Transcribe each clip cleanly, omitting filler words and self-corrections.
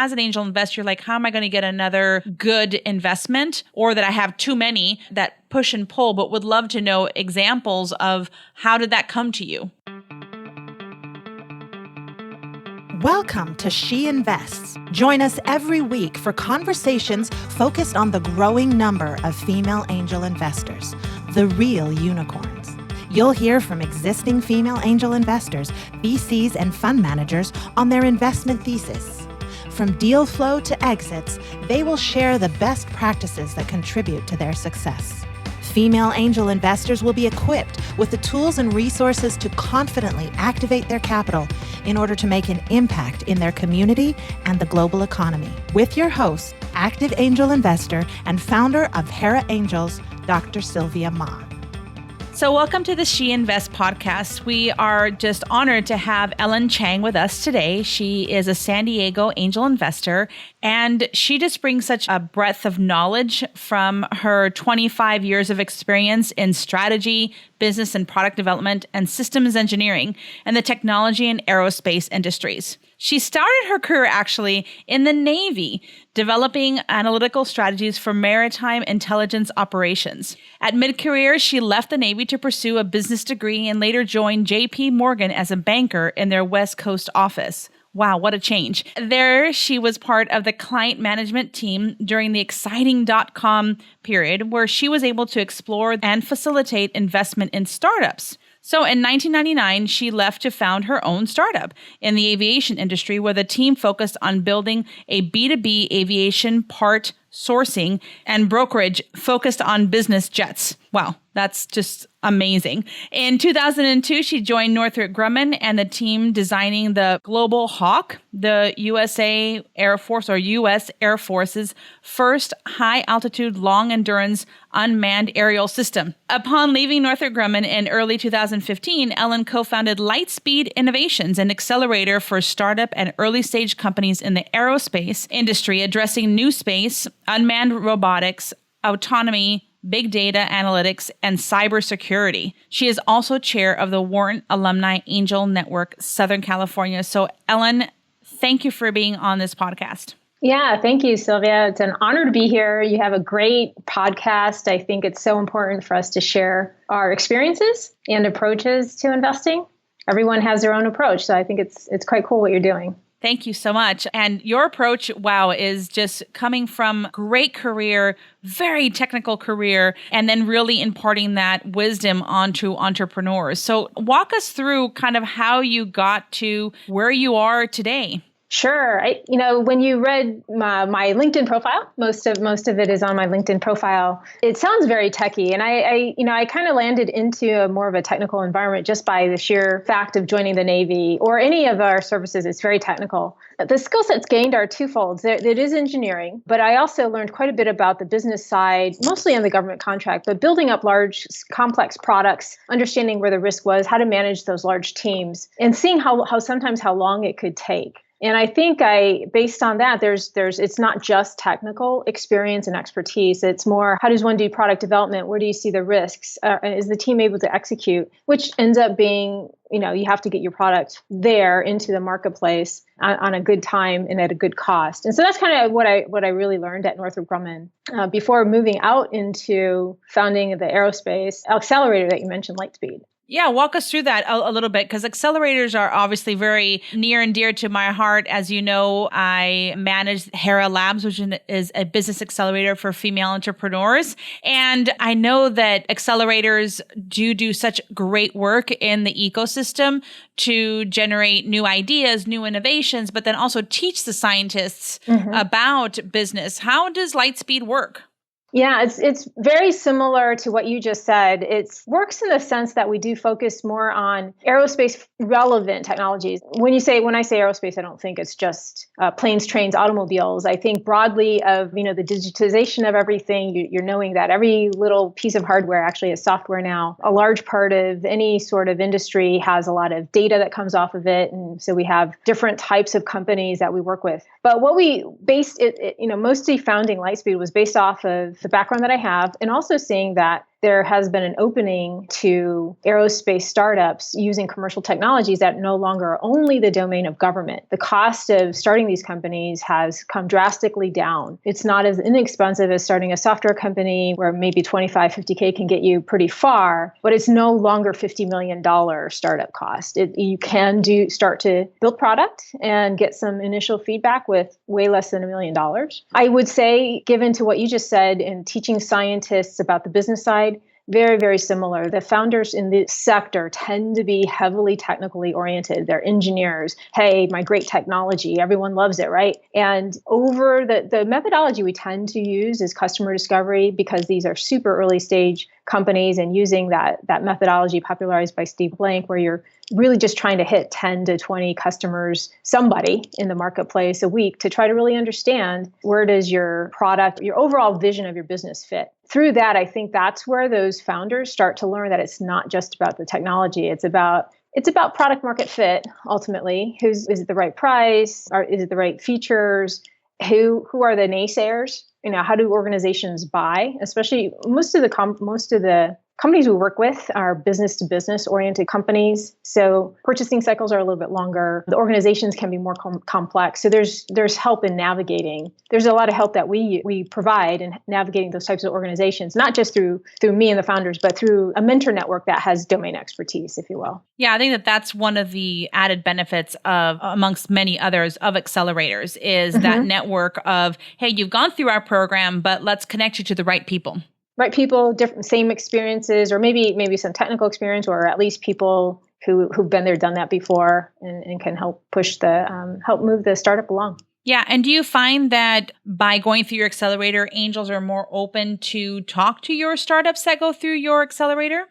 as an angel investor, you're like, how am I going to get another good investment, or that I have too many that push and pull, but would love to know examples of how did that come to you? Welcome to She Invests. Join us every week for conversations focused on the growing number of female angel investors, the real unicorns. You'll hear from existing female angel investors, VCs, and fund managers on their investment thesis. From deal flow to exits, they will share the best practices that contribute to their success. Female angel investors will be equipped with the tools and resources to confidently activate their capital in order to make an impact in their community and the global economy. With your host, active angel investor and founder of Hera Angels, Dr. Sylvia Ma. So welcome to the She Invest podcast. We are just honored to have Ellen Chang with us today. She is a San Diego angel investor, and she just brings such a breadth of knowledge from her 25 years of experience in strategy, business and product development, and systems engineering, and the technology and aerospace industries. She started her career actually in the Navy, developing analytical strategies for maritime intelligence operations. At mid-career, she left the Navy to pursue a business degree and later joined J.P. Morgan as a banker in their West Coast office. Wow, what a change. There, she was part of the client management team during the exciting dot-com period, where she was able to explore and facilitate investment in startups. So in 1999, she left to found her own startup in the aviation industry, where the team focused on building a B2B aviation part sourcing and brokerage focused on business jets. Wow, that's just amazing. In 2002, she joined Northrop Grumman and the team designing the Global Hawk, the USA Air Force or U.S. Air Force's first high-altitude, long-endurance unmanned aerial system. Upon leaving Northrop Grumman in early 2015, Ellen co-founded Lightspeed Innovations, an accelerator for startup and early-stage companies in the aerospace industry, addressing new space, unmanned robotics, autonomy, big data analytics, and cybersecurity. She is also chair of the Wharton Alumni Angel Network, Southern California. So Ellen, thank you for being on this podcast. Yeah, thank you, Sylvia. It's an honor to be here. You have a great podcast. I think it's so important for us to share our experiences and approaches to investing. Everyone has their own approach, so I think it's quite cool what you're doing. Thank you so much. And your approach, wow, is just coming from great career, very technical career, and then really imparting that wisdom onto entrepreneurs. So walk us through kind of how you got to where you are today. Sure. When you read my LinkedIn profile, most of it is on my LinkedIn profile. It sounds very techy, and I kind of landed into a more of a technical environment just by the sheer fact of joining the Navy or any of our services. It's very technical. The skill sets gained are twofold. It is engineering, but I also learned quite a bit about the business side, mostly on the government contract, but building up large, complex products, understanding where the risk was, how to manage those large teams, and seeing how sometimes how long it could take. And I think based on that, it's not just technical experience and expertise. It's more, how does one do product development? Where do you see the risks? Is the team able to execute? Which ends up being, you have to get your product there into the marketplace on a good time and at a good cost. And so that's kind of what I really learned at Northrop Grumman before moving out into founding the aerospace accelerator that you mentioned, Lightspeed. Yeah, walk us through that a little bit, because accelerators are obviously very near and dear to my heart. As you know, I manage Hera Labs, which is a business accelerator for female entrepreneurs. And I know that accelerators do such great work in the ecosystem to generate new ideas, new innovations, but then also teach the scientists about business. How does Lightspeed work? Yeah, it's very similar to what you just said. It works in the sense that we do focus more on aerospace relevant technologies. When I say aerospace, I don't think it's just planes, trains, automobiles. I think broadly of the digitization of everything. You're knowing that every little piece of hardware actually is software now. A large part of any sort of industry has a lot of data that comes off of it, and so we have different types of companies that we work with. But what we based mostly founding Lightspeed was based off of the background that I have, and also seeing that there has been an opening to aerospace startups using commercial technologies that no longer are only the domain of government. The cost of starting these companies has come drastically down. It's not as inexpensive as starting a software company where maybe 25, 50K can get you pretty far, but it's no longer $50 million startup cost. You can start to build product and get some initial feedback with way less than $1 million. I would say, given to what you just said in teaching scientists about the business side, very, very similar. The founders in this sector tend to be heavily technically oriented. They're engineers. Hey, my great technology, everyone loves it, right? And over the methodology we tend to use is customer discovery, because these are super early stage companies, and using that methodology popularized by Steve Blank, where you're really just trying to hit 10 to 20 customers, somebody in the marketplace a week, to try to really understand where does your product, your overall vision of your business fit. Through that, I think that's where those founders start to learn that it's not just about the technology. It's about product market fit, ultimately. Is it the right price? Or is it the right features? Who are the naysayers? How do organizations buy? Especially most of the companies we work with are business to business oriented companies. So purchasing cycles are a little bit longer. The organizations can be more complex. So there's help in navigating. There's a lot of help that we provide in navigating those types of organizations, not just through me and the founders, but through a mentor network that has domain expertise, if you will. Yeah, I think that's one of the added benefits of, amongst many others, of accelerators is that network of, hey, you've gone through our program, but let's connect you to the right people. Right people, different, same experiences, or maybe some technical experience, or at least people who've been there, done that before, and can help help move the startup along. Yeah. And do you find that by going through your accelerator, angels are more open to talk to your startups that go through your accelerator?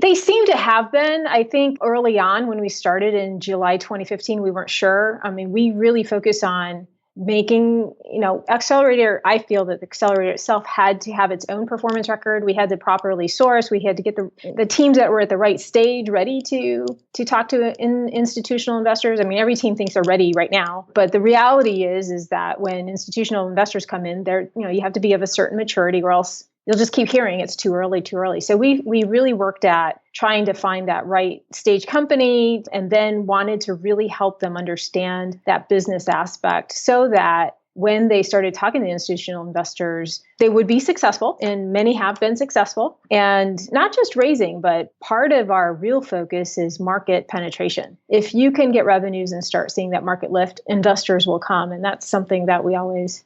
They seem to have been. I think early on, when we started in July 2015, we weren't sure. I mean, we really focus on making, accelerator. I feel that the accelerator itself had to have its own performance record. We had to properly source. We had to get the teams that were at the right stage ready to talk to institutional investors. I mean, every team thinks they're ready right now, but the reality is that when institutional investors come in, you have to be of a certain maturity, or else you'll just keep hearing it's too early. So we really worked at trying to find that right stage company, and then wanted to really help them understand that business aspect, so that when they started talking to institutional investors, they would be successful, and many have been successful. And not just raising, but part of our real focus is market penetration. If you can get revenues and start seeing that market lift, investors will come. And that's something that we always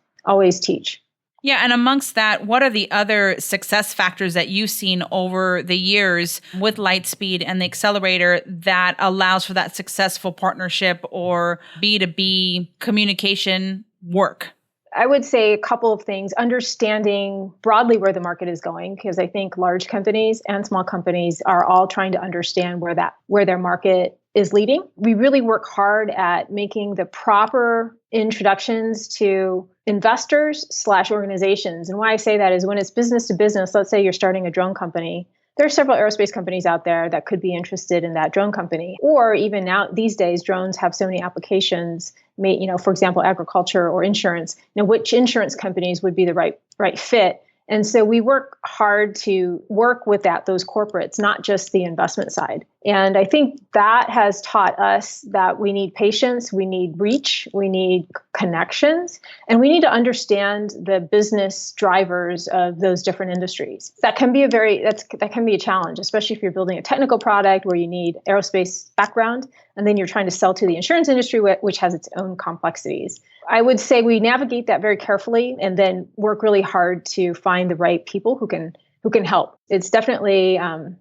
teach. Yeah. And amongst that, what are the other success factors that you've seen over the years with Lightspeed and the accelerator that allows for that successful partnership or B2B communication work? I would say a couple of things. Understanding broadly where the market is going, because I think large companies and small companies are all trying to understand where their market is leading. We really work hard at making the proper introductions to investors/organizations. And why I say that is, when it's business to business, let's say you're starting a drone company, there are several aerospace companies out there that could be interested in that drone company. Or even now, these days, drones have so many applications, for example, agriculture or insurance. Which insurance companies would be the right fit? And so we work hard to work with those corporates, not just the investment side. And I think that has taught us that we need patience, we need reach, we need connections, and we need to understand the business drivers of those different industries. That can be that can be a challenge, especially if you're building a technical product where you need aerospace background, and then you're trying to sell to the insurance industry, which has its own complexities. I would say we navigate that very carefully, and then work really hard to find the right people who can help. It's definitely,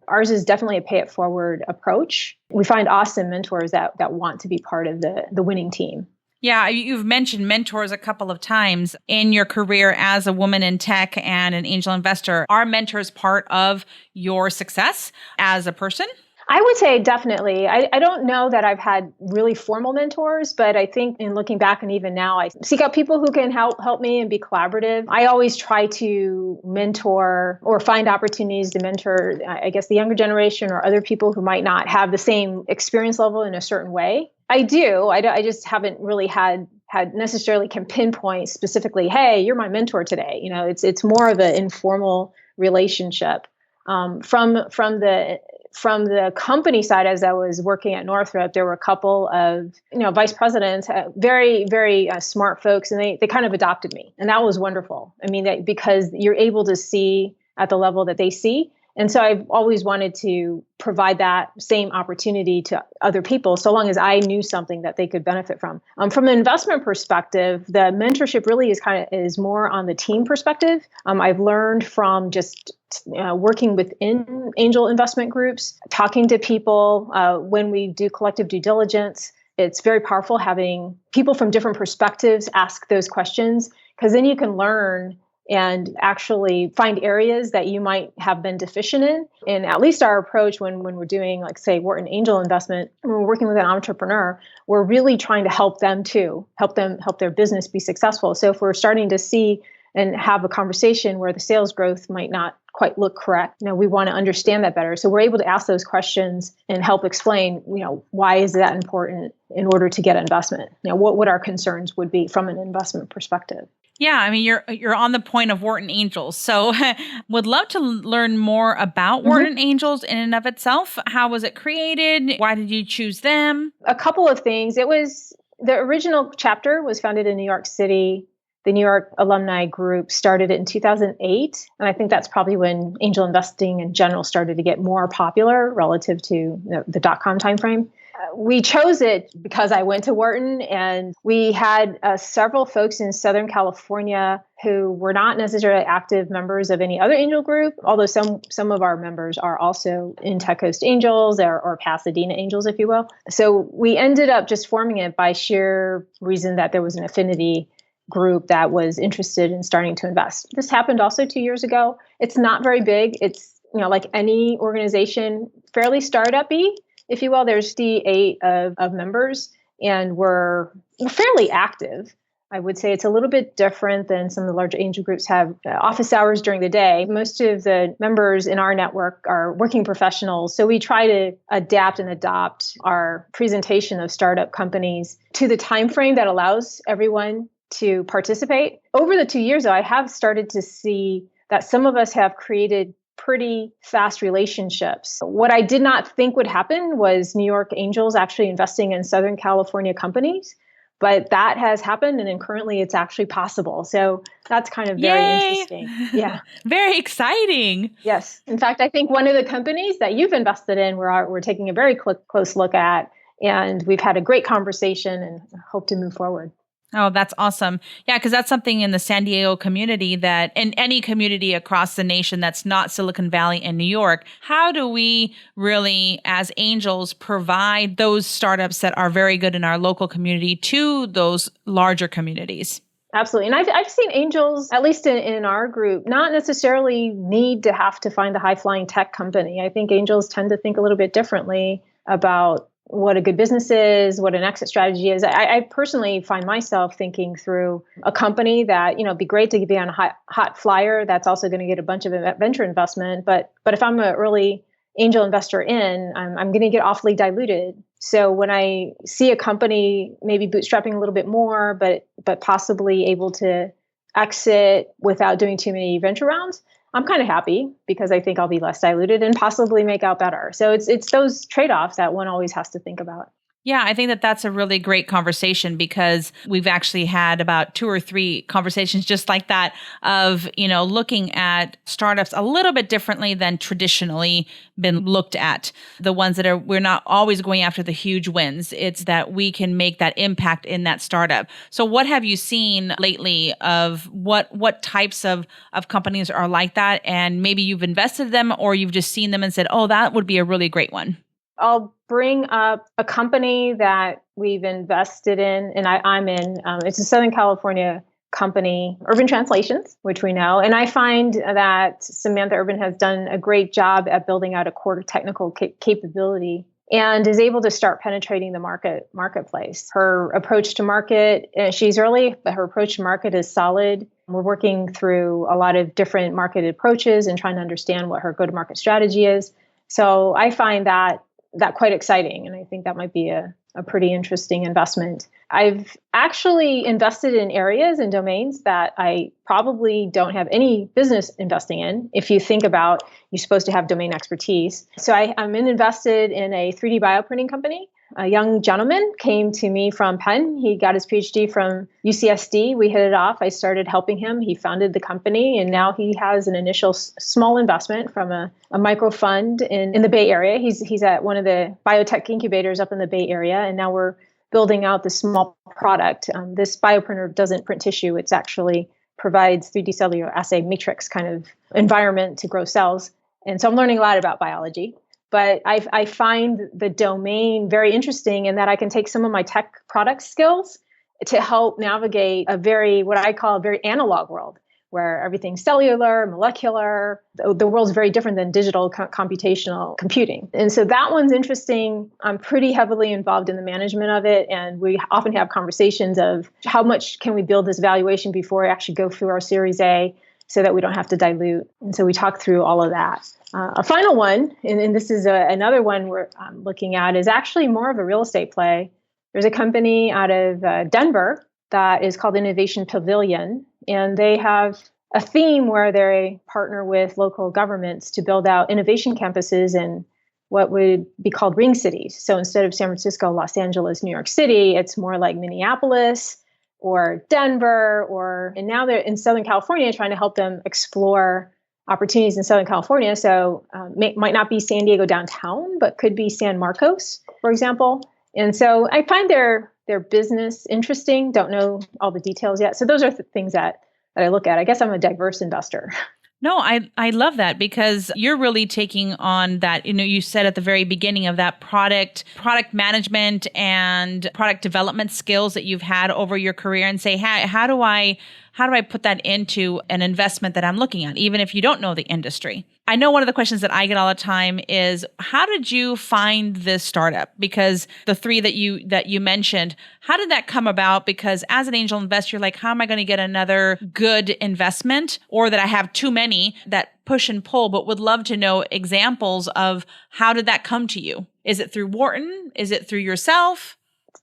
ours is definitely a pay it forward approach. We find awesome mentors that want to be part of the winning team. Yeah, you've mentioned mentors a couple of times in your career as a woman in tech and an angel investor. Are mentors part of your success as a person? I would say definitely. I don't know that I've had really formal mentors, but I think in looking back, and even now, I seek out people who can help me and be collaborative. I always try to mentor or find opportunities to mentor, I guess, the younger generation or other people who might not have the same experience level in a certain way. I do. I just haven't really had necessarily can pinpoint specifically, hey, you're my mentor today. It's more of an informal relationship. From the company side, as I was working at Northrop, there were a couple of vice presidents, very very smart folks, and they kind of adopted me, and that was wonderful. I mean, because you're able to see at the level that they see. And so I've always wanted to provide that same opportunity to other people, so long as I knew something that they could benefit from. From an investment perspective, the mentorship really is more on the team perspective. I've learned from just working within angel investment groups, talking to people when we do collective due diligence. It's very powerful having people from different perspectives ask those questions, because then you can learn and actually find areas that you might have been deficient in. And at least our approach when we're doing, like, say, Wharton Angel Investment, when we're working with an entrepreneur, we're really trying to help them too, help their business be successful. So if we're starting to see and have a conversation where the sales growth might not quite look correct, we want to understand that better. So we're able to ask those questions and help explain, why is that important in order to get investment? What our concerns would be from an investment perspective. Yeah, I mean, you're on the point of Wharton Angels. So would love to learn more about Wharton Angels in and of itself. How was it created? Why did you choose them? A couple of things. The original chapter was founded in New York City. The New York Alumni Group started it in 2008. And I think that's probably when angel investing in general started to get more popular relative to the dot-com timeframe. We chose it because I went to Wharton, and we had several folks in Southern California who were not necessarily active members of any other angel group, although some of our members are also in Tech Coast Angels or Pasadena Angels, if you will. So we ended up just forming it by sheer reason that there was an affinity group that was interested in starting to invest. This happened also 2 years ago. It's not very big. It's, like any organization, fairly startup-y, if you will. There's 8 of members, and we're fairly active. I would say it's a little bit different than some of the larger angel groups have office hours during the day. Most of the members in our network are working professionals. So we try to adapt and adopt our presentation of startup companies to the time frame that allows everyone to participate. Over the 2 years, though, I have started to see that some of us have created pretty fast relationships. What I did not think would happen was New York Angels actually investing in Southern California companies, but that has happened, and then currently it's actually possible. So that's kind of very interesting. Yeah. Very exciting. Yes. In fact, I think one of the companies that you've invested in, we're taking a very close look at, and we've had a great conversation and hope to move forward. Oh, that's awesome. Yeah, because that's something in the San Diego community that in any community across the nation that's not Silicon Valley and New York, how do we really, as angels, provide those startups that are very good in our local community to those larger communities? Absolutely. And I've seen angels, at least in our group, not necessarily need to have to find the high-flying tech company. I think angels tend to think a little bit differently about what a good business is, what an exit strategy is. I personally find myself thinking through a company that, it'd be great to be on a hot flyer that's also going to get a bunch of venture investment. But if I'm an early angel investor I'm going to get awfully diluted. So when I see a company maybe bootstrapping a little bit more, but possibly able to exit without doing too many venture rounds, I'm kind of happy because I think I'll be less diluted and possibly make out better. So it's those trade-offs that one always has to think about. Yeah, I think that that's a really great conversation because we've actually had about 2 or 3 conversations just like that of, looking at startups a little bit differently than traditionally been looked at. The ones that we're not always going after the huge wins. It's that we can make that impact in that startup. So what have you seen lately of what types of companies are like that? And maybe you've invested in them or you've just seen them and said, oh, that would be a really great one. I'll bring up a company that we've invested in, and I'm in. It's a Southern California company, Urban Translations, which we know. And I find that Samantha Urban has done a great job at building out a core technical capability and is able to start penetrating the marketplace. Her approach to market, she's early, but her approach to market is solid. We're working through a lot of different market approaches and trying to understand what her go-to-market strategy is. So I find that that quite exciting. And I think that might be a pretty interesting investment. I've actually invested in areas and domains that I probably don't have any business investing in. If you think about, you're supposed to have domain expertise. So I'm invested in a 3D bioprinting company. A young gentleman came to me from Penn. He got his PhD from UCSD. We hit it off. I started helping him. He founded the company, and now he has an initial small investment from a micro fund in the Bay Area. He's at one of the biotech incubators up in the Bay Area, and now we're building out the small product. This bioprinter doesn't print tissue. It's actually provides 3D cellular assay matrix kind of environment to grow cells. And so I'm learning a lot about biology. But I find the domain very interesting in that I can take some of my tech product skills to help navigate what I call a very analog world, where everything's cellular, molecular. The world's very different than digital computational computing. And so that one's interesting. I'm pretty heavily involved in the management of it. And we often have conversations of how much can we build this valuation before we actually go through our Series A so that we don't have to dilute. And so we talk through all of that. A final one, and this is another one we're looking at, is actually more of a real estate play. There's a company out of Denver that is called Innovation Pavilion, and they have a theme where they partner with local governments to build out innovation campuses in what would be called ring cities. So instead of San Francisco, Los Angeles, New York City, it's more like Minneapolis or Denver, and now they're in Southern California trying to help them explore opportunities in Southern California. So might not be San Diego downtown, but could be San Marcos, for example. And so I find their business interesting. Don't know all the details yet. So those are the things that I look at. I guess I'm a diverse investor. No, I love that because you're really taking on that, you said at the very beginning of that product management and product development skills that you've had over your career and say, how do I put that into an investment that I'm looking at, even if you don't know the industry? I know one of the questions that I get all the time is, how did you find this startup? Because the three that you mentioned, how did that come about? Because as an angel investor, you're like, how am I going to get another good investment, or that I have too many that push and pull, but would love to know examples of how did that come to you? Is it through Wharton? Is it through yourself?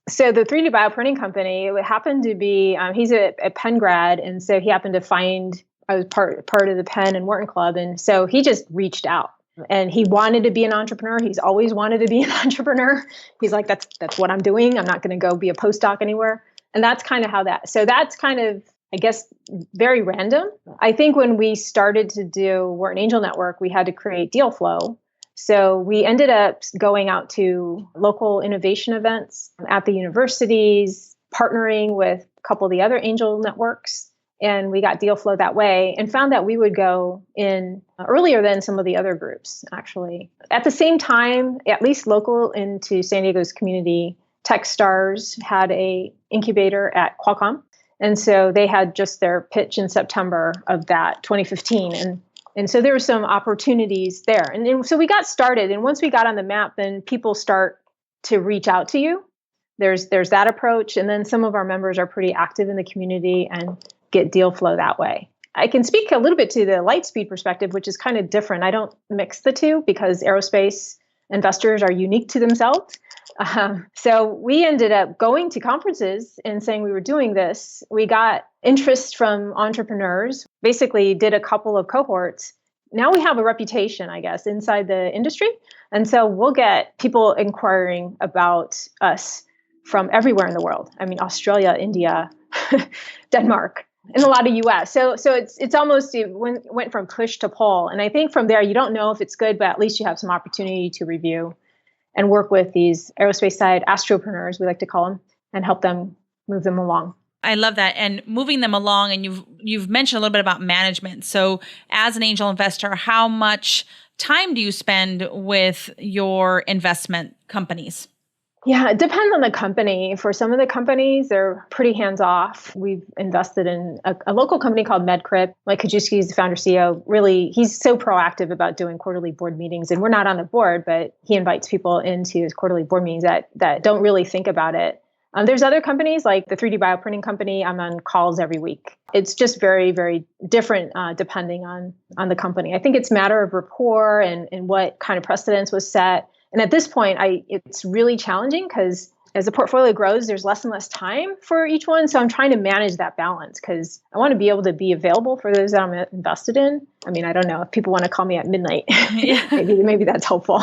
So the 3D bioprinting company, it happened to be, he's a Penn grad. And so he happened to find, I was part of the Penn and Wharton Club. And so he just reached out and he wanted to be an entrepreneur. He's always wanted to be an entrepreneur. He's like, that's what I'm doing. I'm not going to go be a postdoc anywhere. And that's kind of that's kind of, I guess, very random. I think when we started to do Wharton Angel Network, we had to create deal flow. So we ended up going out to local innovation events at the universities, partnering with a couple of the other angel networks, and we got deal flow that way and found that we would go in earlier than some of the other groups, actually. At the same time, at least local into San Diego's community, Techstars had a incubator at Qualcomm. And so they had just their pitch in September of that 2015. And so there were some opportunities there. And so we got started. And once we got on the map, then people start to reach out to you. There's that approach. And then some of our members are pretty active in the community and get deal flow that way. I can speak a little bit to the Lightspeed perspective, which is kind of different. I don't mix the two because aerospace investors are unique to themselves. So we ended up going to conferences and saying we were doing this. We got interest from entrepreneurs, basically did a couple of cohorts. Now we have a reputation, I guess, inside the industry. And so we'll get people inquiring about us from everywhere in the world. I mean, Australia, India, Denmark, and a lot of US. So it's almost, it went from push to pull. And I think from there, you don't know if it's good, but at least you have some opportunity to review and work with these aerospace side astropreneurs, we like to call them, and help them move them along. I love that. And moving them along, and you've mentioned a little bit about management. So as an angel investor, how much time do you spend with your investment companies? Yeah, it depends on the company. For some of the companies, they're pretty hands-off. We've invested in a local company called MedCrypt. Mike Kajewski is the founder CEO. Really, he's so proactive about doing quarterly board meetings. And we're not on the board, but he invites people into his quarterly board meetings that don't really think about it. There's other companies like the 3D bioprinting company. I'm on calls every week. It's just very, very different depending on the company. I think it's a matter of rapport and what kind of precedence was set. And at this point, it's really challenging because as the portfolio grows, there's less and less time for each one. So I'm trying to manage that balance because I want to be able to be available for those that I'm invested in. I mean, I don't know if people want to call me at midnight. Yeah. maybe that's helpful.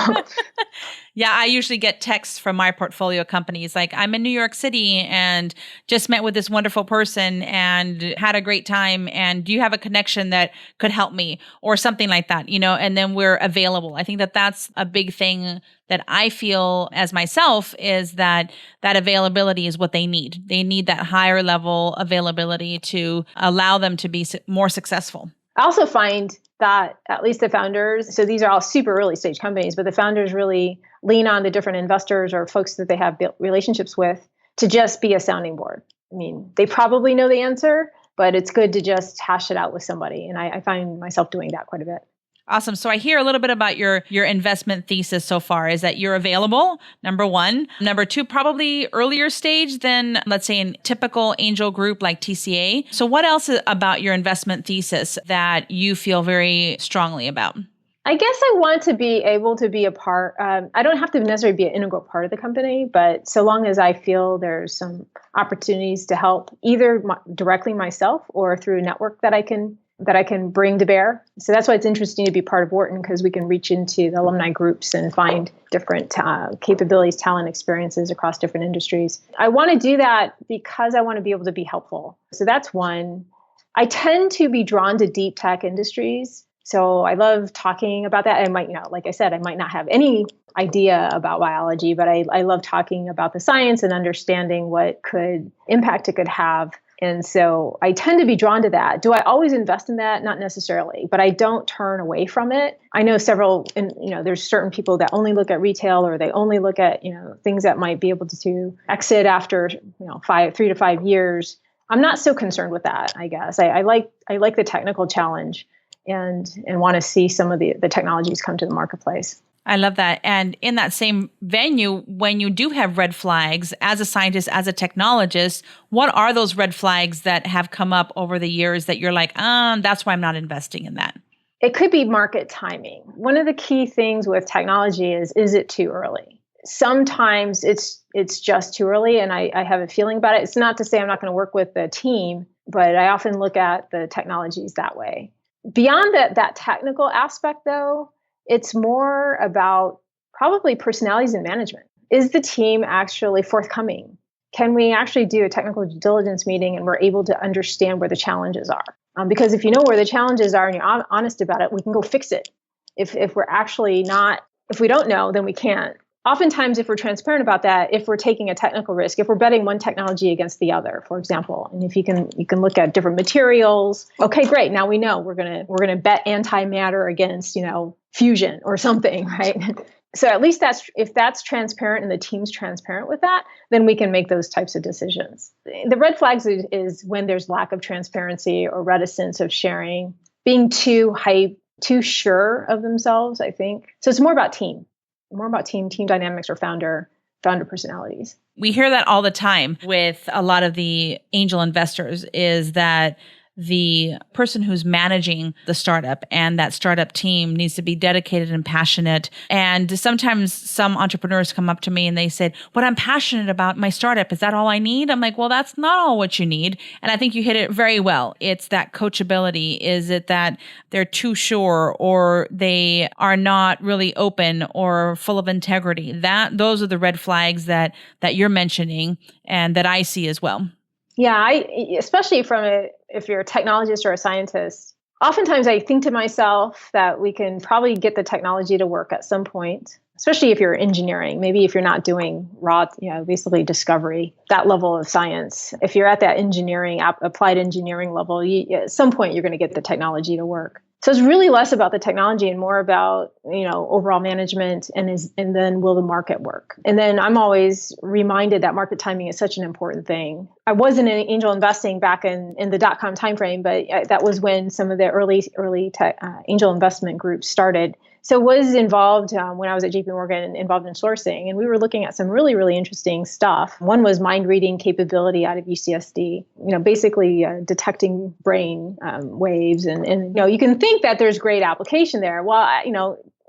Yeah, I usually get texts from my portfolio companies like, I'm in New York City and just met with this wonderful person and had a great time. And do you have a connection that could help me or something like that, and then we're available. I think that that's a big thing that I feel as myself is that availability is what they need. They need that higher level availability to allow them to be more successful. I also find that at least the founders, so these are all super early stage companies, but the founders really lean on the different investors or folks that they have built relationships with to just be a sounding board. I mean, they probably know the answer, but it's good to just hash it out with somebody. And I find myself doing that quite a bit. Awesome. So I hear a little bit about your investment thesis so far is that you're available, number one. Number two, probably earlier stage than, let's say, a typical angel group like TCA. So what else about your investment thesis that you feel very strongly about? I guess I want to be able to be a part. I don't have to necessarily be an integral part of the company, but so long as I feel there's some opportunities to help either directly myself or through a network that I can bring to bear. So that's why it's interesting to be part of Wharton, because we can reach into the alumni groups and find different capabilities, talent, experiences across different industries. I want to do that because I want to be able to be helpful. So that's one. I tend to be drawn to deep tech industries. So I love talking about that. I might, like I said, I might not have any idea about biology, but I love talking about the science and understanding what impact it could have. And so I tend to be drawn to that. Do I always invest in that? Not necessarily, but I don't turn away from it. I know there's certain people that only look at retail or they only look at, things that might be able to exit after, 3 to 5 years. I'm not so concerned with that, I guess. I like the technical challenge and want to see some of the technologies come to the marketplace. I love that. And in that same venue, when you do have red flags as a scientist, as a technologist, what are those red flags that have come up over the years that you're like, that's why I'm not investing in that? It could be market timing. One of the key things with technology is it too early? Sometimes it's just too early, and I have a feeling about it. It's not to say I'm not going to work with the team, but I often look at the technologies that way. Beyond that technical aspect, though, it's more about probably personalities and management. Is the team actually forthcoming? Can we actually do a technical due diligence meeting and we're able to understand where the challenges are? Because if you know where the challenges are and you're honest about it, we can go fix it. If we don't know, then we can't. Oftentimes, if we're transparent about that, if we're taking a technical risk, if we're betting one technology against the other, for example, and if you can look at different materials, okay, great. Now we know we're gonna bet antimatter against fusion or something, right? So at least if that's transparent and the team's transparent with that, then we can make those types of decisions. The red flags is when there's lack of transparency or reticence of sharing, being too hype, too sure of themselves, I think. So it's more about team dynamics or founder personalities. We hear that all the time with a lot of the angel investors is that the person who's managing the startup and that startup team needs to be dedicated and passionate. And sometimes some entrepreneurs come up to me and they said, "What I'm passionate about my startup, is that all I need?" I'm like, well, that's not all what you need. And I think you hit it very well. It's that coachability. Is it that they're too sure or they are not really open or full of integrity? Those are the red flags that you're mentioning and that I see as well. Yeah, especially if you're a technologist or a scientist, oftentimes I think to myself that we can probably get the technology to work at some point, especially if you're engineering. Maybe if you're not doing raw, basically discovery, that level of science. If you're at that engineering, applied engineering level, at some point you're going to get the technology to work. So it's really less about the technology and more about, overall management and then will the market work? And then I'm always reminded that market timing is such an important thing. I wasn't in angel investing back in the .com timeframe, but that was when some of the early tech, angel investment groups started. So was involved when I was at JP Morgan, involved in sourcing, and we were looking at some really, really interesting stuff. One was mind reading capability out of UCSD, basically detecting brain waves. And you can think that there's great application there. Well,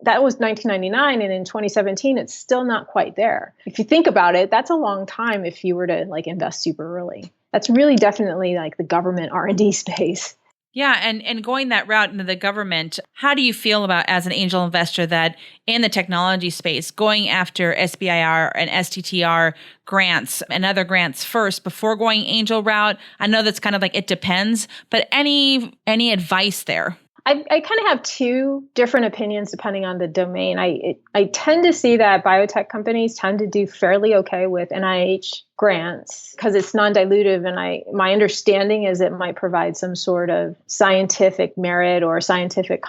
that was 1999, and in 2017, it's still not quite there. If you think about it, that's a long time if you were to like invest super early. That's really definitely like the government R&D space. Yeah, and going that route into the government, how do you feel about as an angel investor that in the technology space, going after SBIR and STTR grants and other grants first before going angel route? I know that's kind of like it depends, but any advice there? I kind of have two different opinions depending on the domain. I tend to see that biotech companies tend to do fairly okay with NIH grants because it's non-dilutive, and my understanding is it might provide some sort of scientific merit or scientific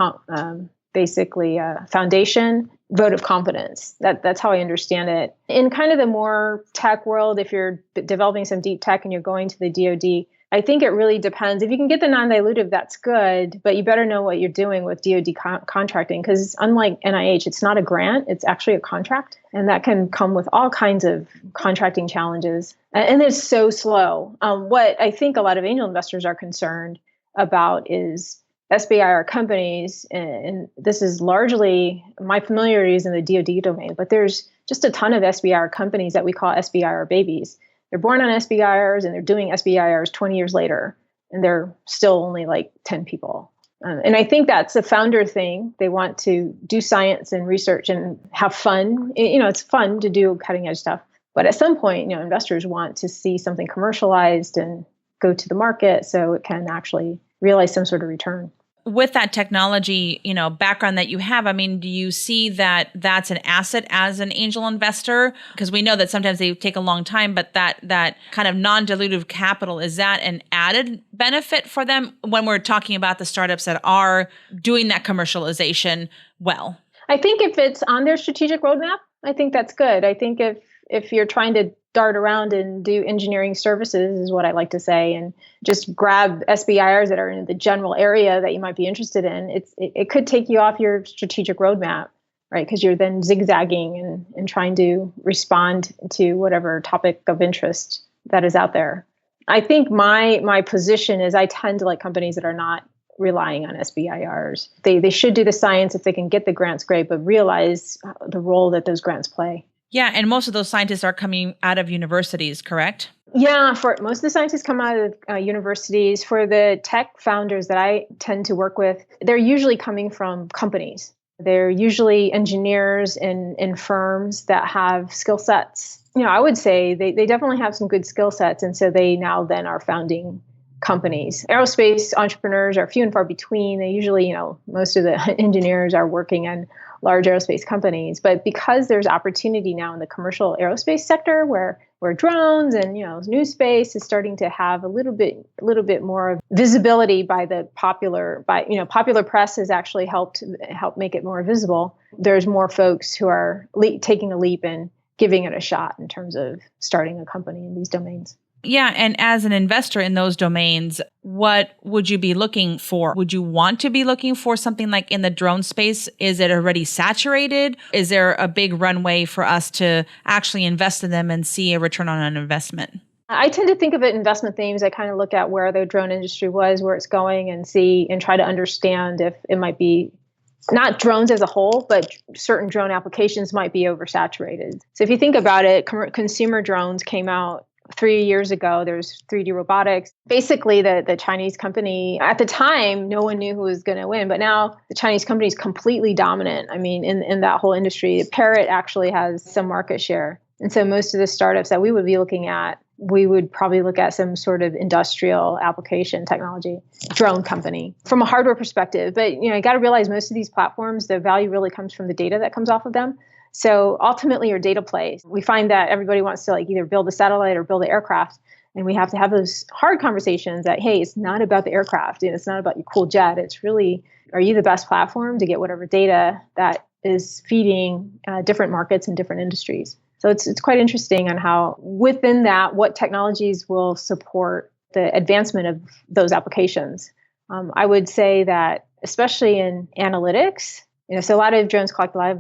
foundation, vote of confidence. That's how I understand it. In kind of the more tech world, if you're developing some deep tech and you're going to the DoD, I think it really depends. If you can get the non-dilutive, that's good, but you better know what you're doing with DoD contracting, because unlike NIH, it's not a grant, it's actually a contract. And that can come with all kinds of contracting challenges. And it's so slow. What I think a lot of angel investors are concerned about is SBIR companies, and this is largely my familiarity is in the DoD domain, but there's just a ton of SBIR companies that we call SBIR babies. They're born on SBIRs and they're doing SBIRs 20 years later, and they're still only like 10 people. And I think that's a founder thing. They want to do science and research and have fun. It's fun to do cutting edge stuff. But at some point, investors want to see something commercialized and go to the market so it can actually realize some sort of return. With that technology, background that you have, I mean, do you see that that's an asset as an angel investor? Because we know that sometimes they take a long time, but that kind of non-dilutive capital, is that an added benefit for them when we're talking about the startups that are doing that commercialization well? I think if it's on their strategic roadmap, I think that's good. I think if you're trying to dart around and do engineering services, is what I like to say, and just grab SBIRs that are in the general area that you might be interested in, it could take you off your strategic roadmap, right? Because you're then zigzagging and trying to respond to whatever topic of interest that is out there. I think my position is I tend to like companies that are not relying on SBIRs. They should do the science. If they can get the grants, great, but realize the role that those grants play. Yeah, and most of those scientists are coming out of universities, correct? Yeah, for most of the scientists come out of universities. For the tech founders that I tend to work with, they're usually coming from companies. They're usually engineers in firms that have skill sets. I would say they definitely have some good skill sets, and so they now then are founding companies. Aerospace entrepreneurs are few and far between. They usually, most of the engineers are working in large aerospace companies. But because there's opportunity now in the commercial aerospace sector where drones and, new space is starting to have a little bit more of visibility by popular press has actually helped make it more visible. There's more folks who are taking a leap and giving it a shot in terms of starting a company in these domains. Yeah. And as an investor in those domains, what would you be looking for? Would you want to be looking for something like in the drone space? Is it already saturated? Is there a big runway for us to actually invest in them and see a return on an investment? I tend to think of it investment themes. I kind of look at where the drone industry was, where it's going, and try to understand if it might be not drones as a whole, but certain drone applications might be oversaturated. So if you think about it, consumer drones came out 3 years ago. There's 3D Robotics. Basically, the Chinese company, at the time, no one knew who was going to win. But now the Chinese company is completely dominant. I mean, in that whole industry, Parrot actually has some market share. And so most of the startups that we would be looking at, we would probably look at some sort of industrial application technology, drone company from a hardware perspective. But, you got to realize most of these platforms, the value really comes from the data that comes off of them. So ultimately, your data plays. We find that everybody wants to either build a satellite or build an aircraft. And we have to have those hard conversations that, hey, it's not about the aircraft. It's not about your cool jet. It's really, are you the best platform to get whatever data that is feeding different markets and different industries? So it's quite interesting on how within that, what technologies will support the advancement of those applications. I would say that especially in analytics, so a lot of drones collect a lot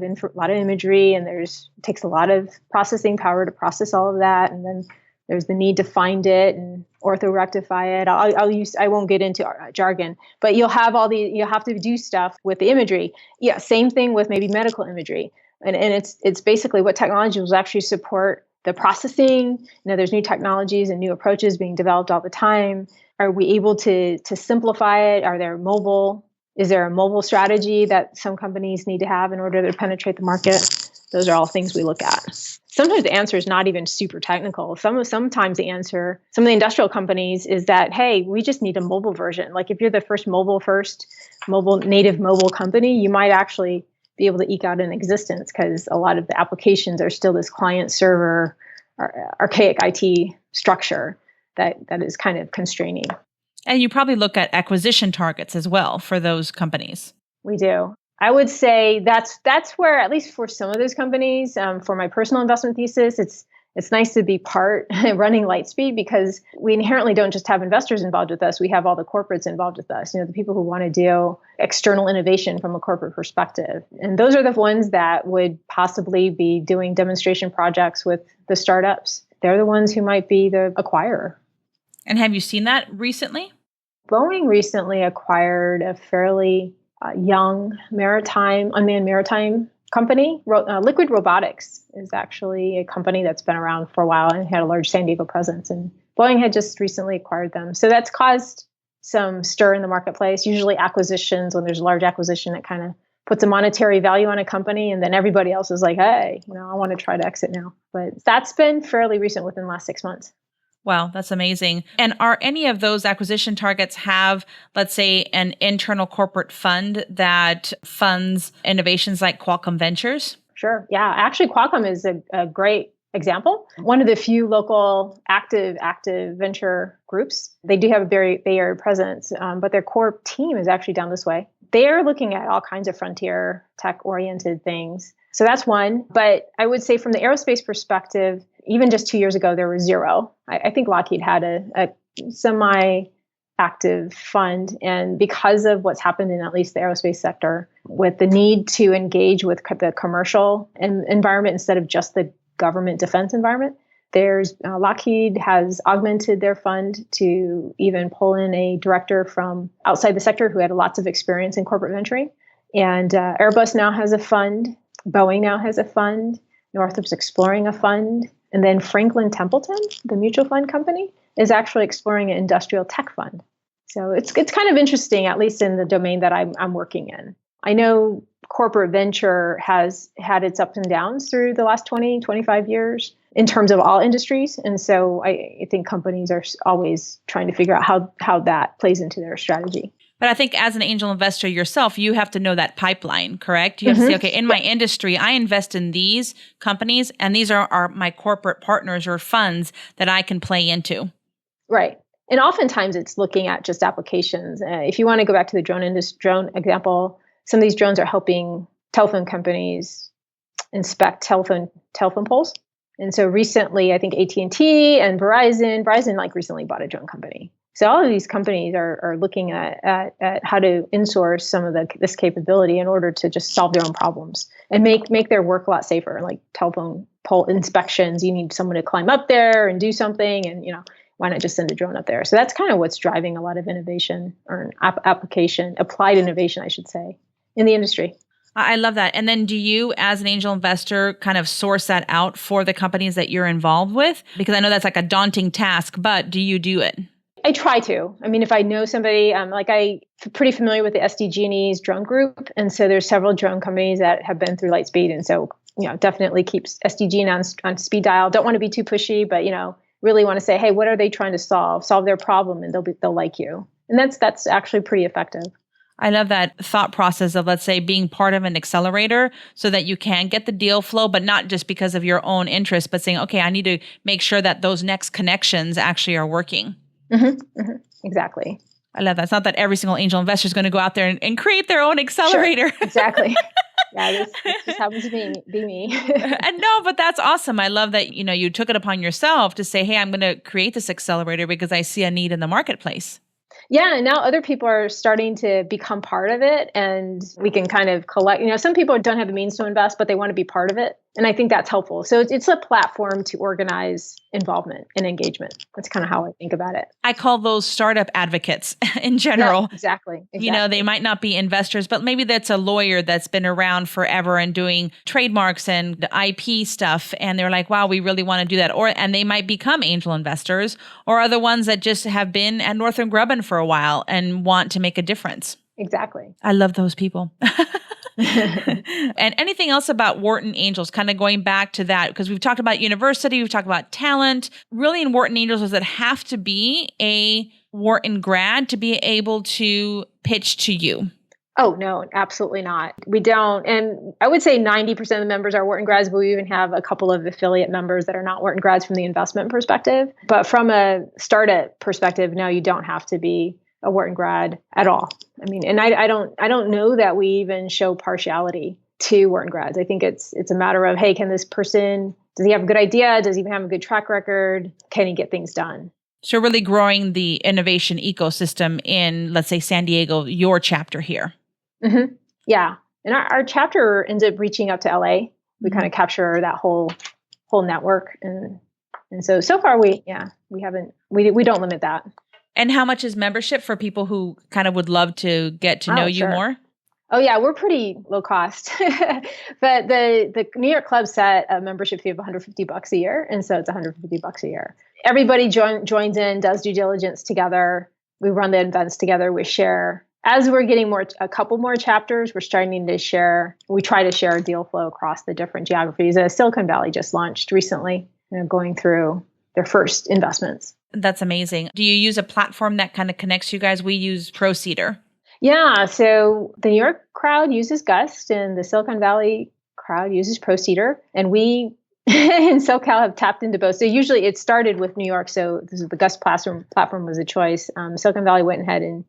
of imagery, and it takes a lot of processing power to process all of that, and then There's the need to find it and orthorectify it. I won't get into jargon, but you'll have to do stuff with the imagery. Yeah, same thing with maybe medical imagery. And it's basically what technology will actually support the processing. There's new technologies and new approaches being developed all the time. Are we able to simplify it? Is there a mobile strategy that some companies need to have in order to penetrate the market? Those are all things we look at. Sometimes the answer is not even super technical. Sometimes the answer, some of the industrial companies, is that, hey, we just need a mobile version. Like if you're the first native mobile company, you might actually be able to eke out an existence because a lot of the applications are still this client server, archaic IT structure that is kind of constraining. And you probably look at acquisition targets as well for those companies. We do. I would say that's where, at least for some of those companies, for my personal investment thesis, it's nice to be part running Lightspeed because we inherently don't just have investors involved with us. We have all the corporates involved with us, the people who want to do external innovation from a corporate perspective. And those are the ones that would possibly be doing demonstration projects with the startups. They're the ones who might be the acquirer. And have you seen that recently? Boeing recently acquired a fairly young unmanned maritime company. Liquid Robotics is actually a company that's been around for a while and had a large San Diego presence. And Boeing had just recently acquired them. So that's caused some stir in the marketplace. Usually acquisitions, when there's a large acquisition, that kind of puts a monetary value on a company. And then everybody else is like, hey, I want to try to exit now. But that's been fairly recent within the last 6 months. Wow, that's amazing. And are any of those acquisition targets have, let's say, an internal corporate fund that funds innovations like Qualcomm Ventures? Sure. Yeah. Actually, Qualcomm is a great example. One of the few local active venture groups. They do have a Bay Area presence, but their core team is actually down this way. They're looking at all kinds of frontier tech-oriented things. So that's one. But I would say from the aerospace perspective, even just 2 years ago, there was zero. I think Lockheed had a semi-active fund. And because of what's happened in at least the aerospace sector, with the need to engage with the commercial environment instead of just the government defense environment, Lockheed has augmented their fund to even pull in a director from outside the sector who had lots of experience in corporate venturing. And Airbus now has a fund. Boeing now has a fund. Northrop's exploring a fund. And then Franklin Templeton, the mutual fund company, is actually exploring an industrial tech fund. So it's kind of interesting, at least in the domain that I'm working in. I know corporate venture has had its ups and downs through the last 20, 25 years in terms of all industries. And so I think companies are always trying to figure out how that plays into their strategy. But I think as an angel investor yourself, you have to know that pipeline, correct? You have to say, okay, in my industry, I invest in these companies, and these are my corporate partners or funds that I can play into. Right. And oftentimes it's looking at just applications. If you want to go back to the drone example, some of these drones are helping telephone companies inspect telephone poles. And so recently, I think AT&T and Verizon recently bought a drone company. So all of these companies are looking at how to insource some of this capability in order to just solve their own problems and make their work a lot safer. Like telephone pole inspections, you need someone to climb up there and do something, and why not just send a drone up there? So that's kind of what's driving a lot of innovation or applied innovation, I should say, in the industry. I love that. And then do you, as an angel investor, kind of source that out for the companies that you're involved with? Because I know that's like a daunting task, but do you do it? I try to. I mean, if I know somebody, I'm pretty familiar with the SDG&E's drone group. And so there's several drone companies that have been through Lightspeed. And so, definitely keeps SDG&E on speed dial. Don't want to be too pushy, but, really want to say, hey, what are they trying to solve their problem, and they'll like you. And that's actually pretty effective. I love that thought process of, let's say, being part of an accelerator so that you can get the deal flow, but not just because of your own interest, but saying, okay, I need to make sure that those next connections actually are working. Exactly. I love that. It's not that every single angel investor is going to go out there and create their own accelerator. Sure. Exactly. Yeah, this just happens to be me. And no, but that's awesome. I love that, you took it upon yourself to say, hey, I'm going to create this accelerator because I see a need in the marketplace. Yeah, and now other people are starting to become part of it, and we can kind of collect. Some people don't have the means to invest, but they want to be part of it. And I think that's helpful. So it's a platform to organize involvement and engagement. That's kind of how I think about it. I call those startup advocates in general. Yeah, exactly. You know, they might not be investors, but maybe that's a lawyer that's been around forever and doing trademarks and IP stuff. And they're like, wow, we really want to do that. And they might become angel investors, or other ones that just have been at Northrop Grumman for a while and want to make a difference. Exactly. I love those people. And anything else about Wharton Angels, kind of going back to that, because we've talked about university, we've talked about talent. Really in Wharton Angels, does it have to be a Wharton grad to be able to pitch to you? Oh, no, absolutely not. We don't. And I would say 90% of the members are Wharton grads, but we even have a couple of affiliate members that are not Wharton grads from the investment perspective. But from a startup perspective, no, you don't have to be a Wharton grad at all. I mean, and I don't know that we even show partiality to Wharton grads. I think it's a matter of, hey, can this person, does he have a good idea? Does he even have a good track record? Can he get things done? So really growing the innovation ecosystem in, let's say, San Diego, your chapter here. Mm-hmm. Yeah. And our chapter ends up reaching up to LA. We kind of capture that whole network. And so far we don't limit that. And how much is membership for people who kind of would love to get to know you more? Oh yeah, we're pretty low cost. But the New York club set a membership fee of $150 a year. And so it's $150 a year. Everybody joins in, does due diligence together. We run the events together. We share. As we're getting a couple more chapters, we're starting to share. We try to share deal flow across the different geographies. Silicon Valley just launched recently, going through their first investments. That's amazing. Do you use a platform that kind of connects you guys? We use Proceeder. Yeah. So the New York crowd uses Gust and the Silicon Valley crowd uses Proceeder. And we in SoCal have tapped into both. So usually it started with New York. So this is the Gust platform was a choice. Silicon Valley went ahead and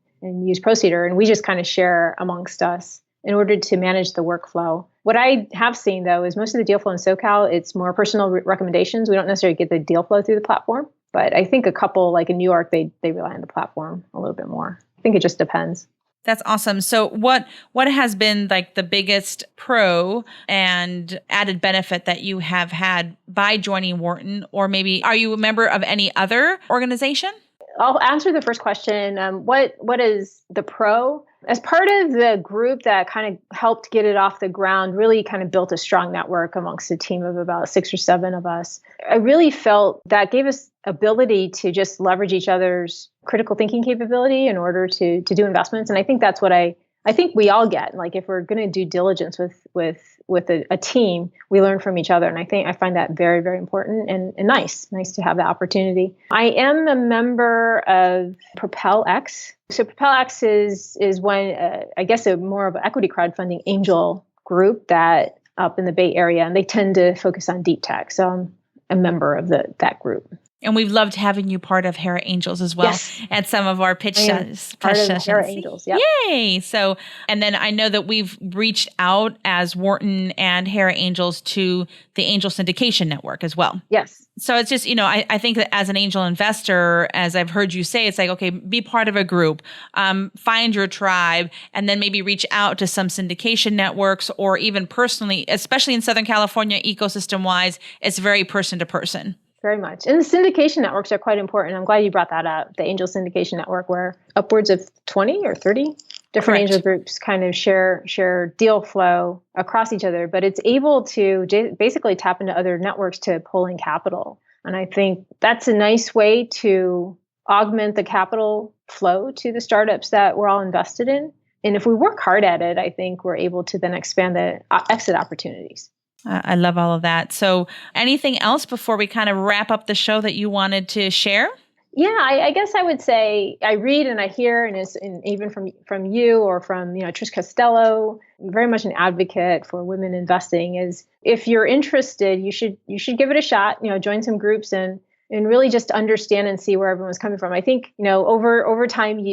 used Proceeder. And we just kind of share amongst us in order to manage the workflow. What I have seen, though, is most of the deal flow in SoCal, it's more personal recommendations. We don't necessarily get the deal flow through the platform. But I think a couple, like in New York, they rely on the platform a little bit more. I think it just depends. That's awesome. So what has been like the biggest pro and added benefit that you have had by joining Wharton? Or maybe are you a member of any other organization? I'll answer the first question. What is the pro? As part of the group that kind of helped get it off the ground, really kind of built a strong network amongst a team of about 6 or 7 of us. I really felt that gave us ability to just leverage each other's critical thinking capability in order to do investments. And I think that's what I think we all get. Like if we're going to do diligence with a team, we learn from each other. And I find that very, very important and nice to have that opportunity. I am a member of Propel X. So Propel X is one, I guess, more of an equity crowdfunding angel group that up in the Bay Area, and they tend to focus on deep tech. So I'm a member of that group. And we've loved having you part of Hera Angels as well at some of our pitch sessions. Part of Hera Angels, yeah. Yay! So, and then I know that we've reached out as Wharton and Hera Angels to the Angel Syndication Network as well. Yes. So it's just, I think that as an angel investor, as I've heard you say, it's like, okay, be part of a group, find your tribe, and then maybe reach out to some syndication networks or even personally, especially in Southern California, ecosystem-wise, it's very person to person. Very much. And the syndication networks are quite important. I'm glad you brought that up. The Angel Syndication Network, where upwards of 20 or 30 different angel groups kind of share deal flow across each other, but it's able to basically tap into other networks to pull in capital. And I think that's a nice way to augment the capital flow to the startups that we're all invested in. And if we work hard at it, I think we're able to then expand the exit opportunities. I love all of that. So anything else before we kind of wrap up the show that you wanted to share? Yeah, I guess I would say I read and I hear, and even from you or from Trish Costello, very much an advocate for women investing. Is if you're interested, you should give it a shot. Join some groups and really just understand and see where everyone's coming from. I think over time,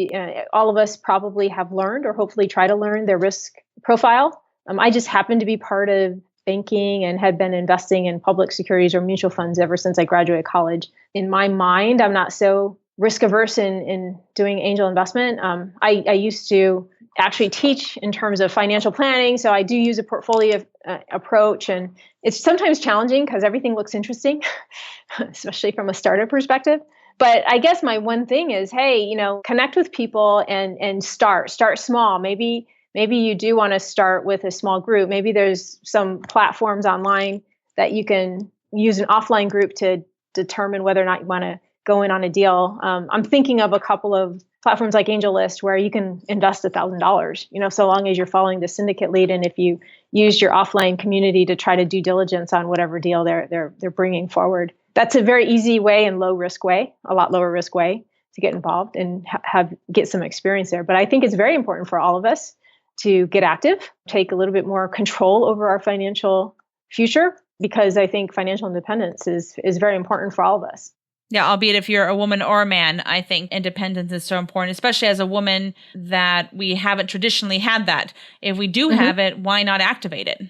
all of us probably have learned or hopefully try to learn their risk profile. I just happen to be part of banking and had been investing in public securities or mutual funds ever since I graduated college. In my mind, I'm not so risk averse in doing angel investment. I used to actually teach in terms of financial planning. So I do use a portfolio approach, and it's sometimes challenging because everything looks interesting, especially from a startup perspective. But I guess my one thing is, hey, connect with people and start small. Maybe you do want to start with a small group. Maybe there's some platforms online that you can use an offline group to determine whether or not you want to go in on a deal. I'm thinking of a couple of platforms like AngelList where you can invest $1,000, so long as you're following the syndicate lead. And if you use your offline community to try to due diligence on whatever deal they're bringing forward, that's a very easy way and a lot lower risk way to get involved and get some experience there. But I think it's very important for all of us to get active, take a little bit more control over our financial future, because I think financial independence is very important for all of us. Yeah, albeit if you're a woman or a man, I think independence is so important, especially as a woman that we haven't traditionally had that. If we do have it, why not activate it?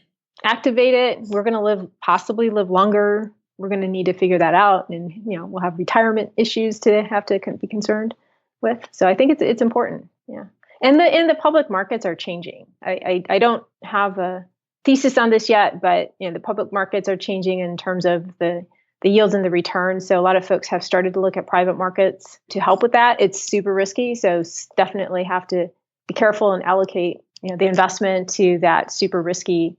Activate it. We're going to possibly live longer. We're going to need to figure that out. And, we'll have retirement issues to have to be concerned with. So I think it's important. Yeah. And the public markets are changing. I don't have a thesis on this yet, but the public markets are changing in terms of the yields and the returns. So a lot of folks have started to look at private markets to help with that. It's super risky. So definitely have to be careful and allocate the investment to that super risky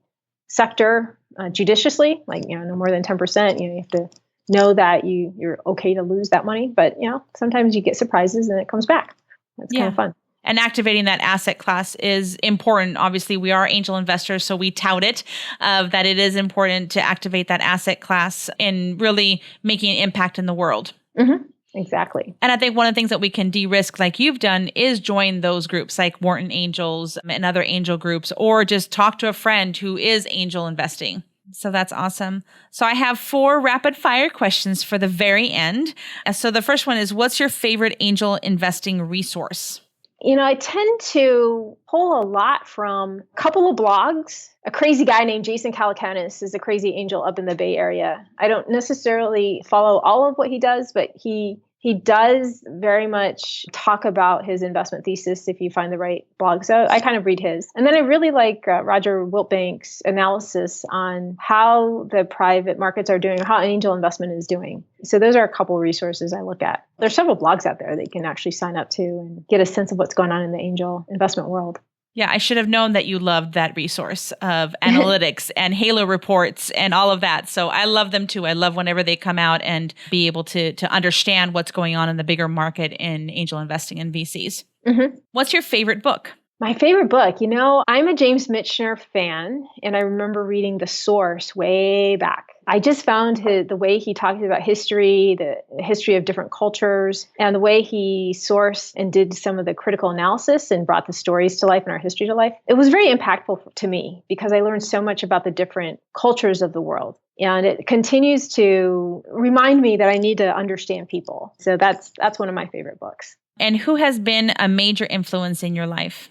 sector judiciously, no more than 10%. You have to know that you're okay to lose that money. But sometimes you get surprises and it comes back. That's kind of fun. And activating that asset class is important. Obviously, we are angel investors, so we tout it, that it is important to activate that asset class and really making an impact in the world. Mm-hmm. Exactly. And I think one of the things that we can de-risk, like you've done, is join those groups like Wharton Angels and other angel groups, or just talk to a friend who is angel investing. So that's awesome. So I have 4 rapid fire questions for the very end. So the first one is, what's your favorite angel investing resource? I tend to pull a lot from a couple of blogs. A crazy guy named Jason Calacanis is a crazy angel up in the Bay Area. I don't necessarily follow all of what he does, but he does very much talk about his investment thesis if you find the right blog. So I kind of read his. And then I really like Roger Wiltbank's analysis on how the private markets are doing, or how angel investment is doing. So those are a couple of resources I look at. There's several blogs out there that you can actually sign up to and get a sense of what's going on in the angel investment world. Yeah, I should have known that you loved that resource of analytics and Halo reports and all of that. So I love them too. I love whenever they come out and be able to understand what's going on in the bigger market in angel investing and VCs. Mm-hmm. What's your favorite book? My favorite book, I'm a James Michener fan, and I remember reading The Source way back. I just found the way he talked about history, the history of different cultures, and the way he sourced and did some of the critical analysis and brought the stories to life and our history to life. It was very impactful to me because I learned so much about the different cultures of the world. And it continues to remind me that I need to understand people. So that's one of my favorite books. And who has been a major influence in your life?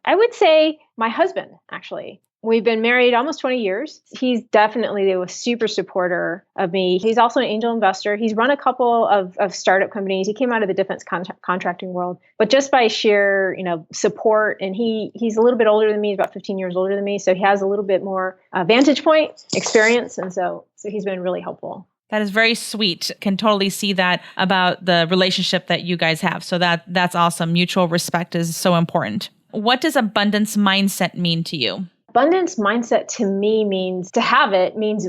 I would say my husband, actually. We've been married almost 20 years. He's definitely a super supporter of me. He's also an angel investor. He's run a couple of startup companies. He came out of the defense contracting world, but just by sheer, support. And he's a little bit older than me, about 15 years older than me. So he has a little bit more vantage point experience. And so he's been really helpful. That is very sweet. Can totally see that about the relationship that you guys have. So that's awesome. Mutual respect is so important. What does abundance mindset mean to you? Abundance mindset to me means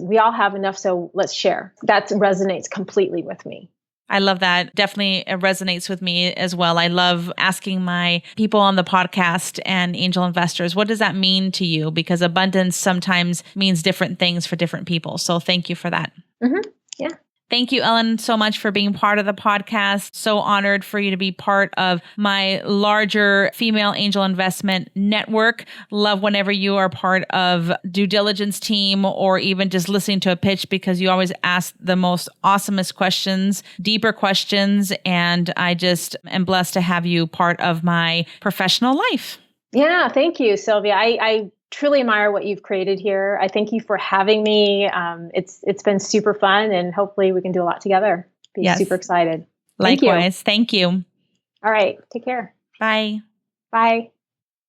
we all have enough, so let's share. That resonates completely with me. I love that. Definitely resonates with me as well. I love asking my people on the podcast and angel investors, what does that mean to you? Because abundance sometimes means different things for different people. So thank you for that. Mm-hmm. Yeah. Thank you, Ellen, so much for being part of the podcast. So honored for you to be part of my larger female angel investment network. Love whenever you are part of due diligence team or even just listening to a pitch, because you always ask the most awesomest questions, deeper questions. And I just am blessed to have you part of my professional life. Yeah, thank you, Sylvia. I truly admire what you've created here. I thank you for having me. It's been super fun, and hopefully we can do a lot together. Yes. Super excited. Likewise. Thank you. All right. Take care. Bye. Bye.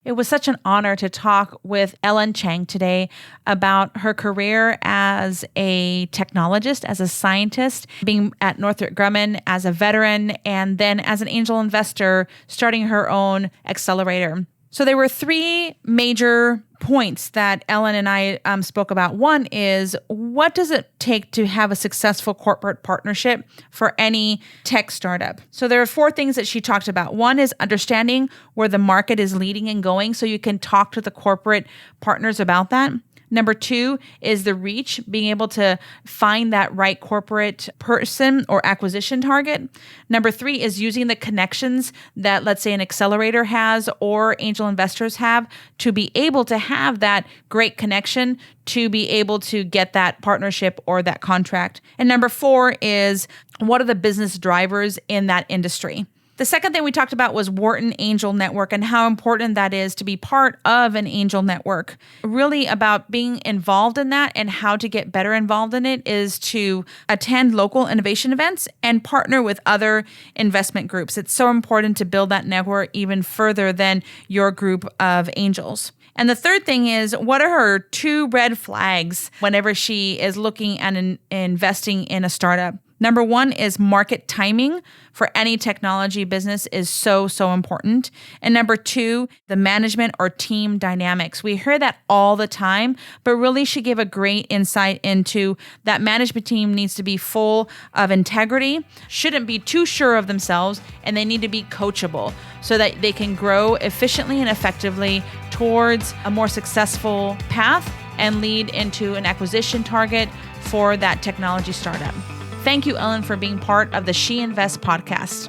It was such an honor to talk with Ellen Chang today about her career as a technologist, as a scientist, being at Northrop Grumman as a veteran, and then as an angel investor, starting her own accelerator. So there were three major points that Ellen and I spoke about. One is, what does it take to have a successful corporate partnership for any tech startup? So there are four things that she talked about. One is understanding where the market is leading and going, so you can talk to the corporate partners about that. Number two is the reach, being able to find that right corporate person or acquisition target. Number three is using the connections that, let's say, an accelerator has or angel investors have to be able to have that great connection to be able to get that partnership or that contract. And number four is, what are the business drivers in that industry? The second thing we talked about was Wharton Angel Network and how important that is to be part of an angel network. Really about being involved in that, and how to get better involved in it is to attend local innovation events and partner with other investment groups. It's so important to build that network even further than your group of angels. And the third thing is, what are her two red flags whenever she is looking at investing in a startup? Number one is market timing for any technology business is so important. And number two, the management or team dynamics. We hear that all the time, but really she gave a great insight into that management team needs to be full of integrity, shouldn't be too sure of themselves, and they need to be coachable so that they can grow efficiently and effectively towards a more successful path and lead into an acquisition target for that technology startup. Thank you, Ellen, for being part of the She Invest podcast.